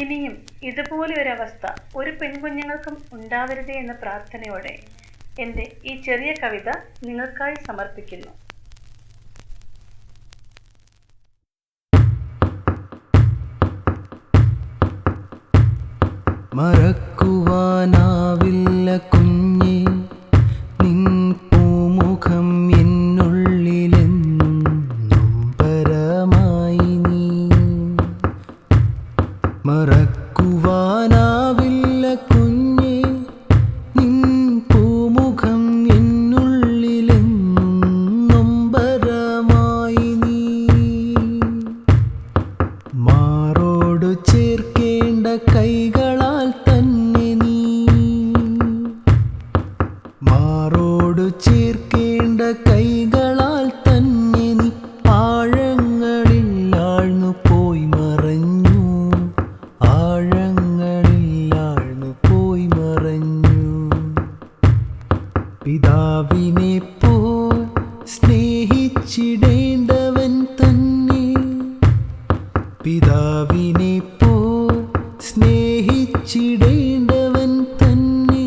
ഇനിയും ഇതുപോലെ ഒരവസ്ഥ ഒരു പെൺകുഞ്ഞുങ്ങൾക്കും ഉണ്ടാവരുതേ എന്ന പ്രാർത്ഥനയോടെ എൻ്റെ ഈ ചെറിയ കവിത നിങ്ങൾക്കായി സമർപ്പിക്കുന്നു. മറക്കുവാനാവില്ല കുഞ്ഞേ നിൻ പൂമുഖം എന്നുള്ളിലെന്നും നൊമ്പരമായി നീ. മറക്കുവാനാവില്ല കുഞ്ഞേ നിൻ പൂമുഖം എന്നുള്ളിലെന്നും നൊമ്പരമായി നീ. മാറോടു ചേർക്കേണ്ട കൈകളാൽ തന്നെ നീ, മാറോടു ചേർക്കേണ്ട കൈകളാൽ തന്നെ നീ ആഴങ്ങളിൽ ആഴ്ന്നു പോയി മറഞ്ഞു, ആഴങ്ങളിൽ ആഴ്ന്നു പോയി മറഞ്ഞു. പിതാവിനെ പോൽ സ്നേഹിച്ചിടേണ്ടവൻ തന്നെ, പിതാവിനെ പോൽ സ്നേഹിച്ചിടേണ്ടവൻ തന്നെ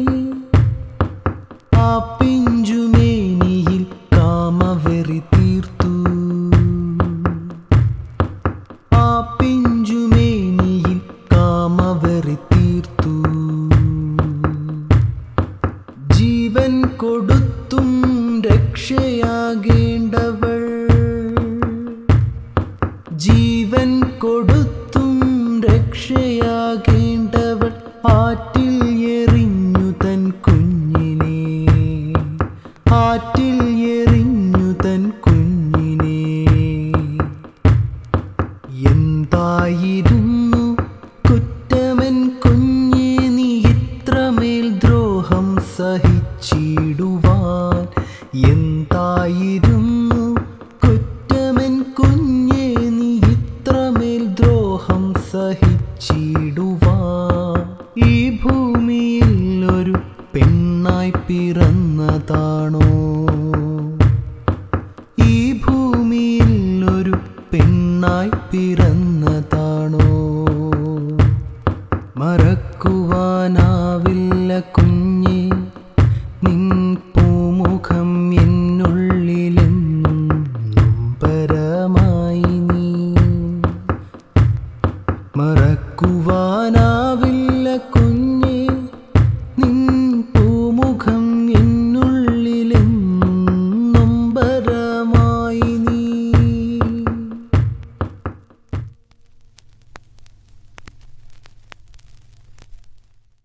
ആ പിഞ്ചുമേനിയിൽ കാമവെറി തീർത്തു, ആ പിഞ്ചുമേനിയിൽ കാമവെറി തീർത്തു. ജീവൻ കൊടുത്തും രക്ഷയാകേണ്ടവൾ, ജീവൻ കൊടുത്തും രക്ഷയാകേണ്ടവൾ ആറ്റിൽ എറിഞ്ഞു തൻ കുഞ്ഞിനെ, ആറ്റിൽ എറിഞ്ഞു തൻ കുഞ്ഞിനെ. എന്തായിരുന്നു കുറ്റമൻ കുഞ്ഞേ നീ ഇത്രമേൽ ദ്രോഹം സഹിച്ചിടുവാൻ? എന്തായിരുന്നു കുറ്റമൻ കുഞ്ഞേ നീ ഇത്രമേൽ ദ്രോഹം സഹിച്ചിടുവാൻ? ഈ ഭൂമിയിൽ ഒരു പെണ്ണായി പിറന്നതാണോ, ഈ ഭൂമിയിൽ ഒരു പെണ്ണായി പിറന്ന